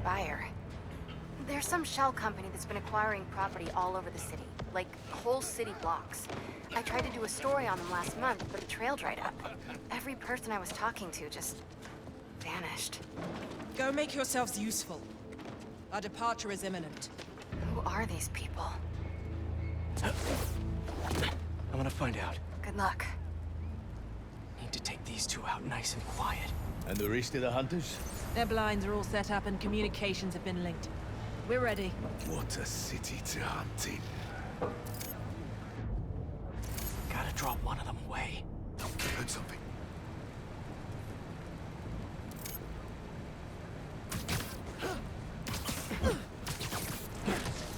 buyer. There's some shell company that's been acquiring property all over the city, like whole city blocks. I tried to do a story on them last month, but the trail dried up. Every person I was talking to just vanished. Go make yourselves useful. Our departure is imminent. Who are these people? I'm gonna find out. Good luck. Need to take these two out nice and quiet. And the rest of the hunters? Their blinds are all set up and communications have been linked. We're ready. What a city to hunt in. Gotta draw one of them away. Heard something.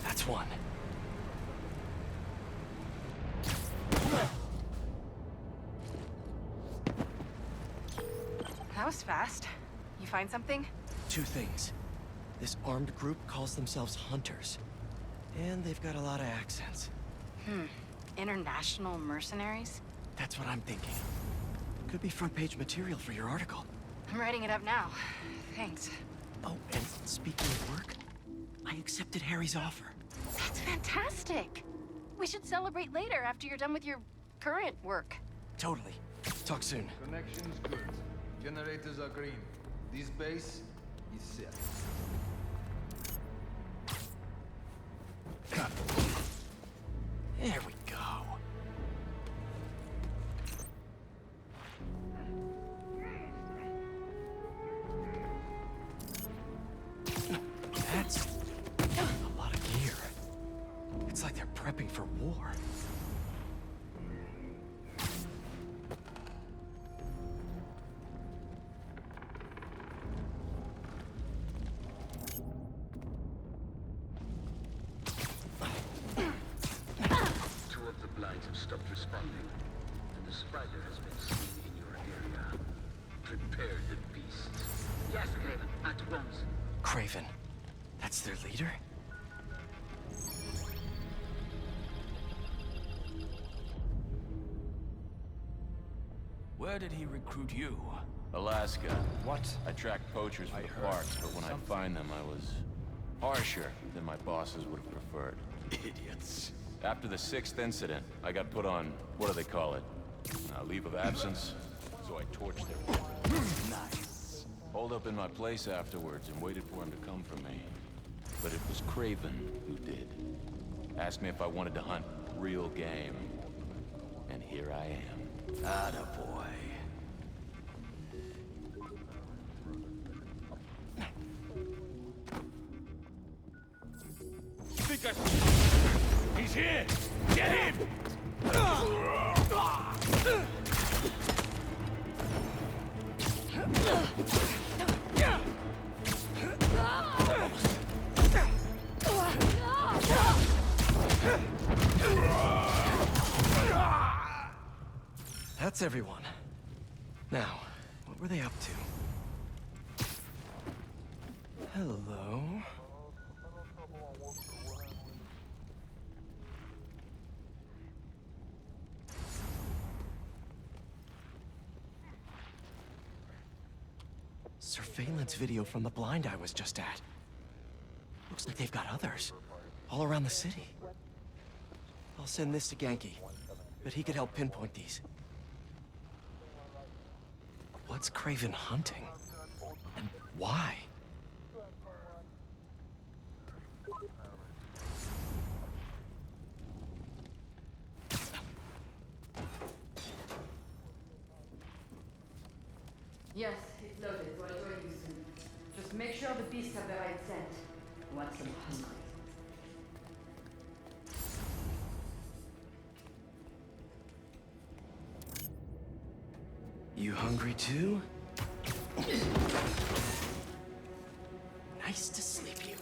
That's one. That was fast. You find something? Two things. This armed group calls themselves Hunters. And they've got a lot of accents. International mercenaries? That's what I'm thinking. Could be front page material for your article. I'm writing it up now. Thanks. Oh, and speaking of work, I accepted Harry's offer. That's fantastic. We should celebrate later after you're done with your current work. Totally. Talk soon. Connection's good. Generators are green. This base is set. There we go. That's a lot of gear. It's like they're prepping for war. Have stopped responding, and the spider has been seen in your area. Prepare the beasts. Yes, Craven, at once. Craven. That's their leader? Where did he recruit you? Alaska. What? I tracked poachers for I the heard parks, but when I something. find them, I was harsher than my bosses would have preferred. Idiots. After the 6th incident, I got put on, what do they call it? Leave of absence. So I torched their Nice. Holed up in my place afterwards and waited for him to come for me. But it was Craven who did. Asked me if I wanted to hunt real game. And here I am. Attaboy. He's here! Get him! That's everyone. Now, what were they up to? Hello? Surveillance video from the blind I was just at. Looks like they've got others. All around the city. I'll send this to Genki, but he could help pinpoint these. What's Craven hunting? And why? Yes, it's loaded. We'll join you soon. Just make sure the beasts have the right scent. We want some hungry. You hungry too? Nice to sleep you.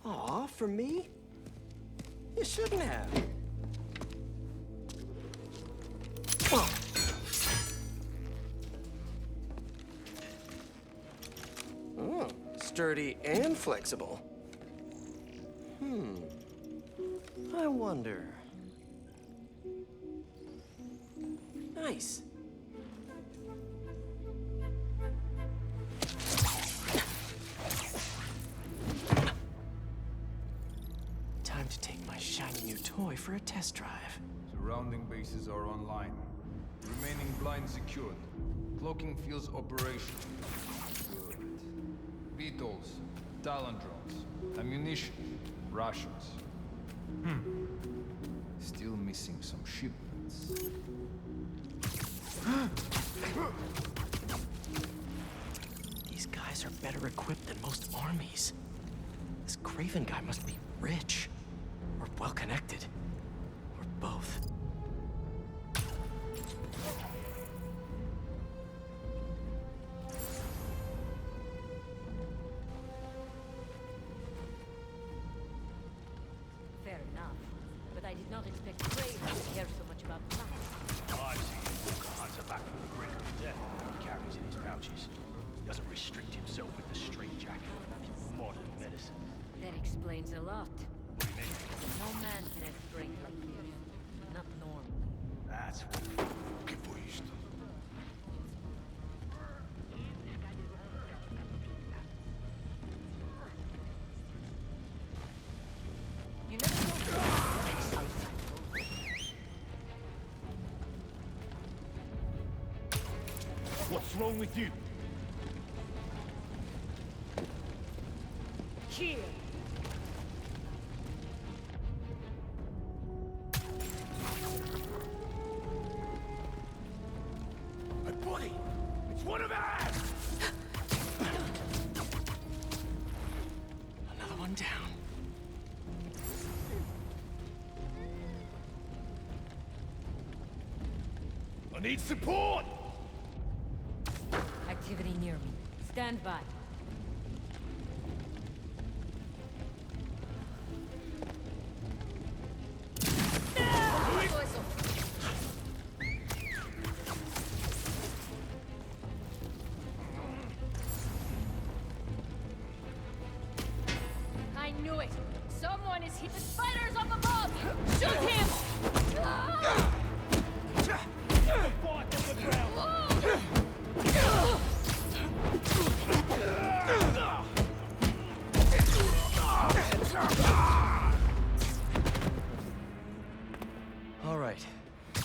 Aw, for me? You shouldn't have. Oh, sturdy and flexible. I wonder. Nice. for a test drive. Surrounding bases are online. Remaining blind secured. Cloaking fields operational. Good. Beetles, Talon drones, ammunition, rations. Still missing some shipments. These guys are better equipped than most armies. This Craven guy must be rich, or well-connected, or both. Fair enough. But I did not expect Craven to care so much about life. I've seen him walk a hunter back from the brink of death he carries in his pouches. He doesn't restrict himself with the straitjacket. Modern medicine. That explains a lot. What do you mean? No man can have strength like this. Not normal. That's what... Que foi isto? You never know. What's wrong with you? Here. A body! It's one of ours! Another one down. I need support! Activity near me. Stand by. I knew it! Someone is here! The spider's up above! Shoot him! Fight on the ground! All right,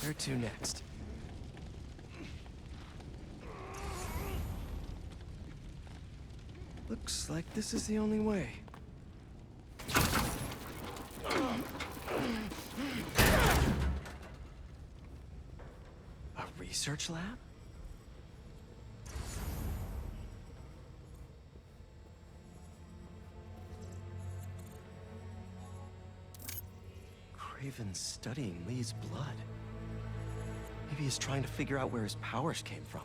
where to next? Looks like this is the only way. A research lab? Craven's studying Lee's blood. Maybe he's trying to figure out where his powers came from.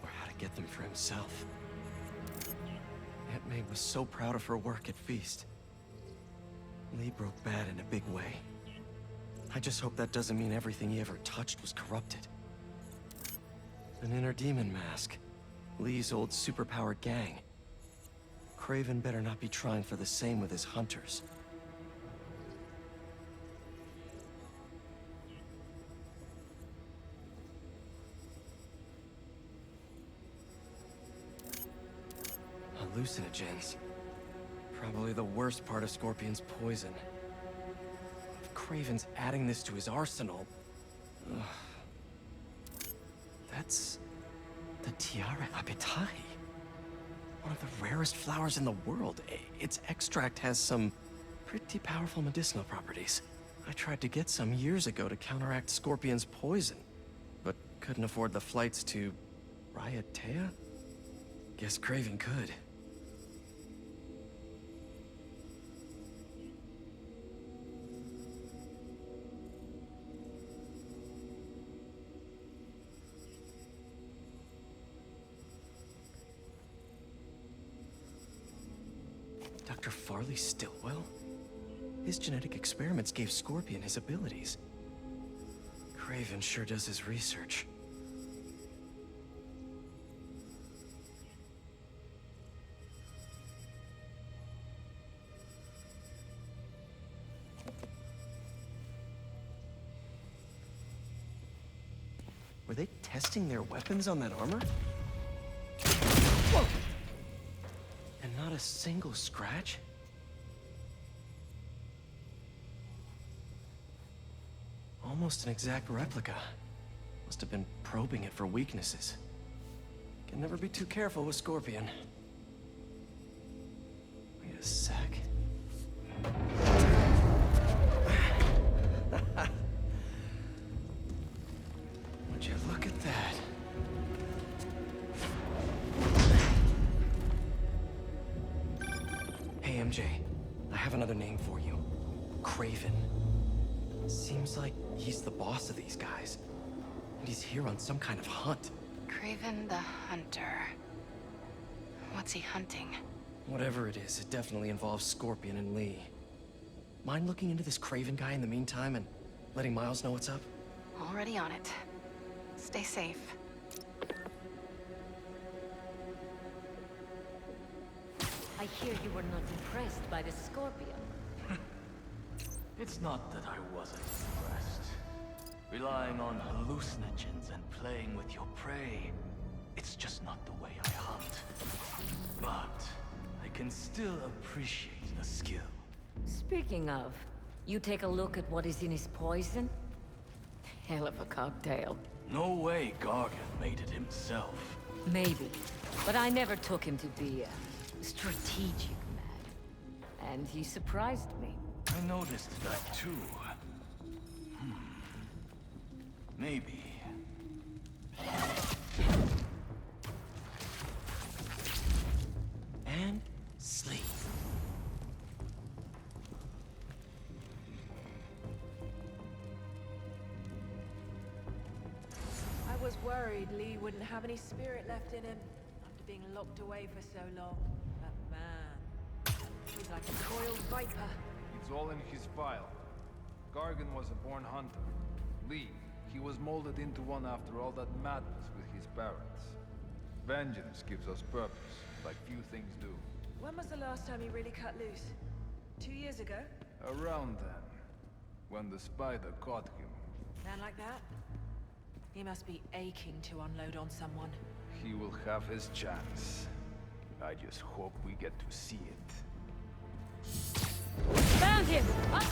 Or how to get them for himself. Aunt May was so proud of her work at Feast. Lee broke bad in a big way. I just hope that doesn't mean everything he ever touched was corrupted. An inner demon mask. Lee's old superpowered gang. Craven better not be trying for the same with his hunters. Hallucinogens. Probably the worst part of Scorpion's poison. If Craven's adding this to his arsenal... Ugh. That's... the Tiara Apitai. One of the rarest flowers in the world. Its extract has some pretty powerful medicinal properties. I tried to get some years ago to counteract Scorpion's poison, but couldn't afford the flights to... Raiatea? Guess Craven could. Dr. Farley Stillwell? His genetic experiments gave Scorpion his abilities. Craven sure does his research. Were they testing their weapons on that armor? Whoa! And not a single scratch? Almost an exact replica. Must have been probing it for weaknesses. Can never be too careful with Scorpion. Wait a sec. Would you look at that? Hey, MJ. I have another name for you. Kraven. Seems like he's the boss of these guys. And he's here on some kind of hunt. Kraven the Hunter. What's he hunting? Whatever it is, it definitely involves Scorpion and Lee. Mind looking into this Kraven guy in the meantime and letting Miles know what's up? Already on it. Stay safe. I hear you were not impressed by the Scorpion. It's not that I wasn't impressed. Relying on hallucinogens and playing with your prey, it's just not the way I hunt. But I can still appreciate the skill. Speaking of, you take a look at what is in his poison? Hell of a cocktail. No way Gargan made it himself. Maybe, but I never took him to be a strategic man. And he surprised me. I noticed that too. Maybe. And sleep. I was worried Lee wouldn't have any spirit left in him after being locked away for so long. But man, he's like a coiled viper. It's all in his file. Gargan was a born hunter. Lee, he was molded into one after all that madness with his parents. Vengeance gives us purpose, like few things do. When was the last time he really cut loose? 2 years ago? Around then, when the spider caught him, Man like that? He must be aching to unload on someone. he will have his chance. I just hope we get to see it. Found him! Up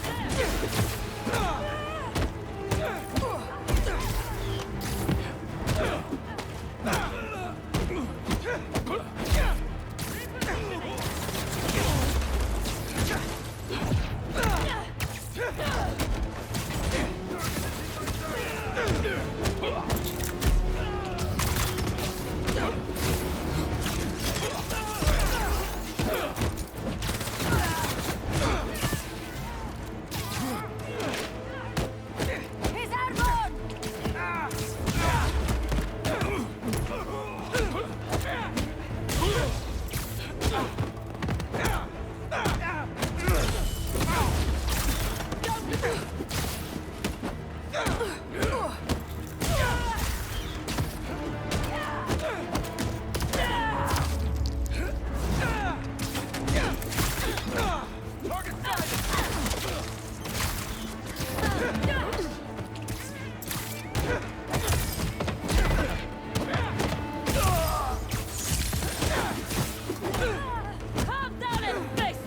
He's airborne! Calm down and face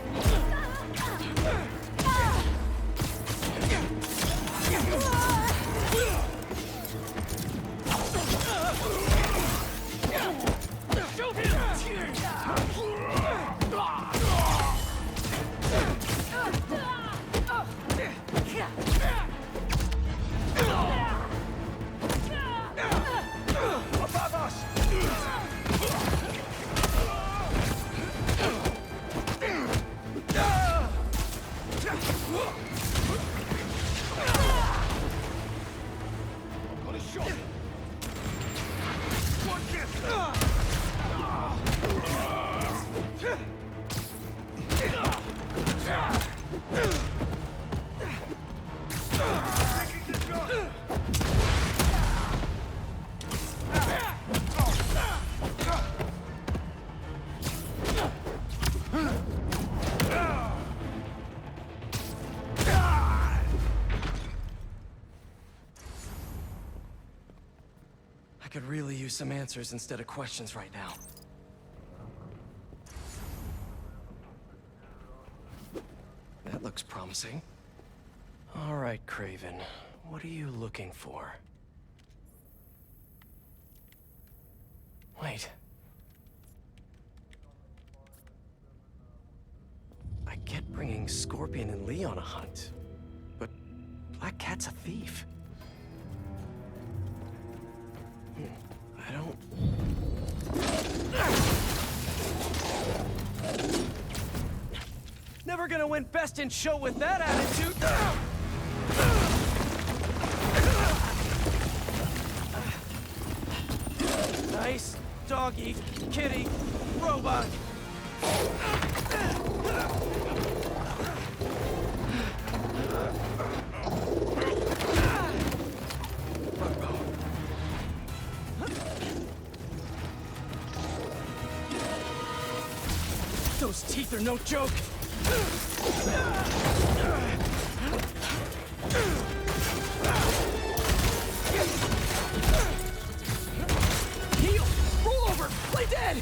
I could really use some answers instead of questions right now. That looks promising. All right, Kraven. What are you looking for? Wait. I get bringing Scorpion and Lee on a hunt, but Black Cat's a thief. I don't... Never gonna win Best in Show with that attitude! Nice doggy, kitty, robot. Those teeth are no joke. Heal! Roll over! Play dead!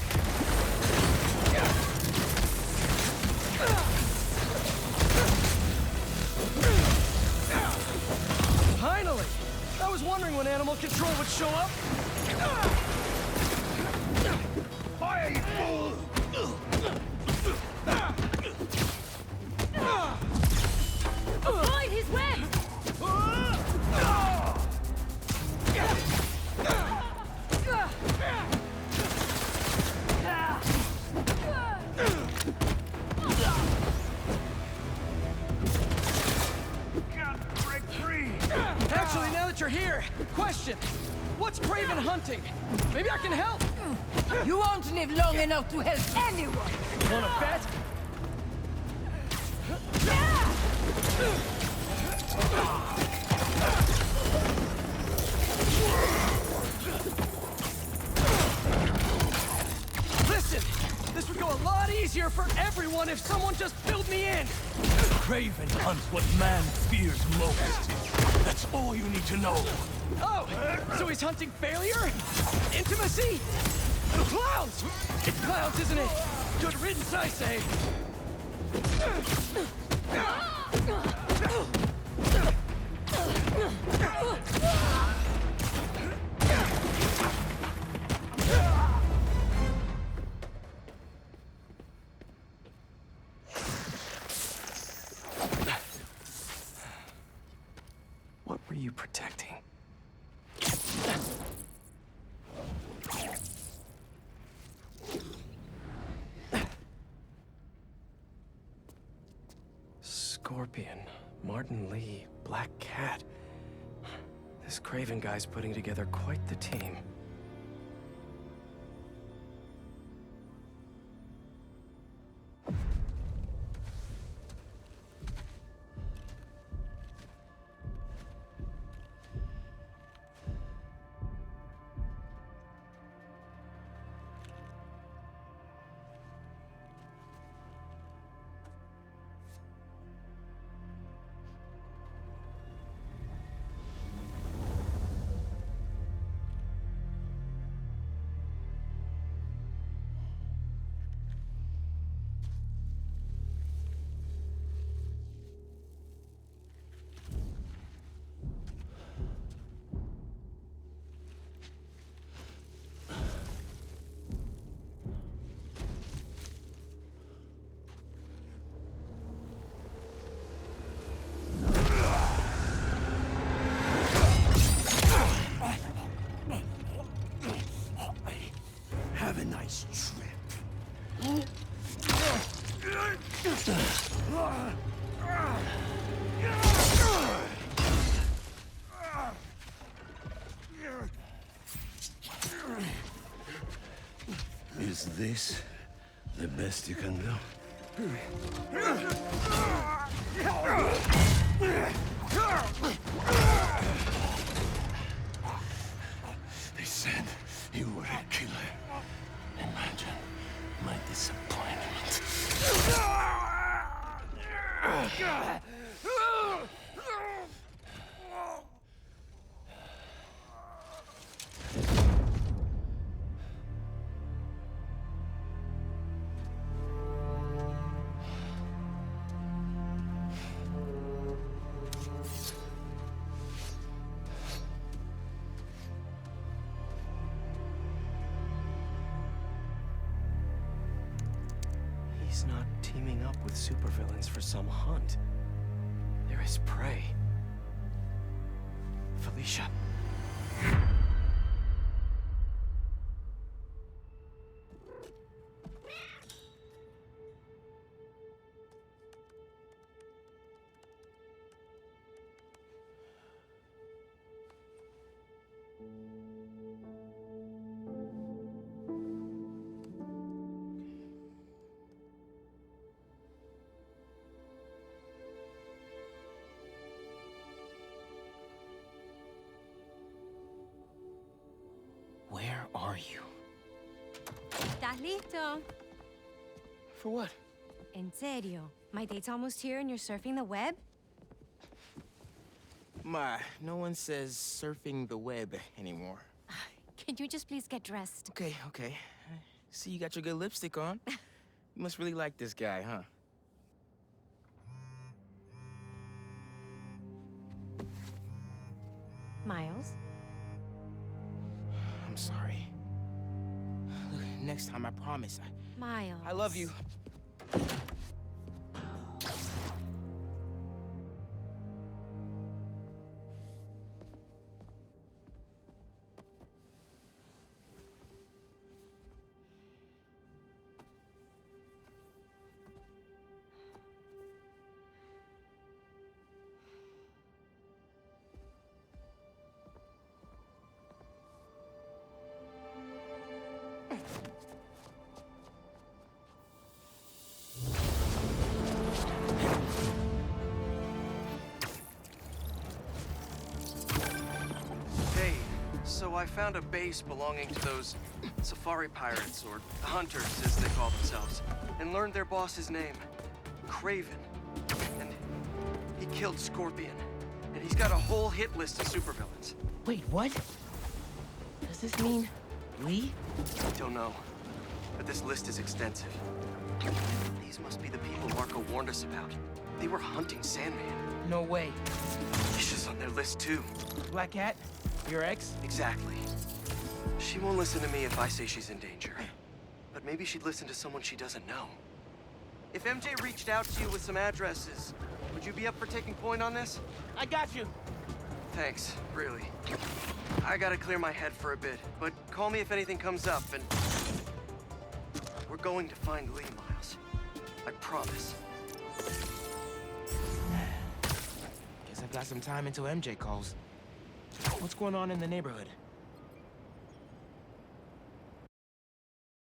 Finally! I was wondering when Animal Control would show up. Fire, you fool! Avoid his web! Actually, now that you're here, question. What's Craven hunting? Maybe I can help. You won't live long enough to help anyone! Wanna bet? Listen, this would go a lot easier for everyone if someone just filled me in. Craven hunts what man fears most. That's all you need to know. Oh, so he's hunting failure? Intimacy? Clowns! It's clowns, isn't it? Good riddance, I say. What were you protecting? Scorpion, Martin Lee, Black Cat. This Craven guy's putting together quite the team. Have a nice trip. Is this the best you can do? They said you were a killer. Imagine my disappointment. Lee's not teaming up with supervillains for some hunt. They're his prey. Felicia. Where are you? ¿Estás listo? For what? En serio. My date's almost here and you're surfing the web? Ma, no one says surfing the web anymore. Can you just please get dressed? Okay, okay. See, you got your good lipstick on. You must really like this guy, huh? Miles? I'm sorry. Look, next time, I promise. Miles. I love you. Hey, so I found a base belonging to those safari pirates, or hunters as they call themselves, and learned their boss's name, Kraven. And he killed Scorpion. And he's got a whole hit list of supervillains. Wait, what? Does this mean Lee? Don't know, but this list is extensive. These must be the people Marco warned us about. They were hunting Sandman. No way. She's on their list too. Black Cat? Your ex? Exactly. She won't listen to me if I say she's in danger. But maybe she'd listen to someone she doesn't know. If MJ reached out to you with some addresses, would you be up for taking point on this? I got you. Thanks, really. I gotta clear my head for a bit, but call me if anything comes up, and... we're going to find Lee, Miles. I promise. Guess I've got some time until MJ calls. What's going on in the neighborhood?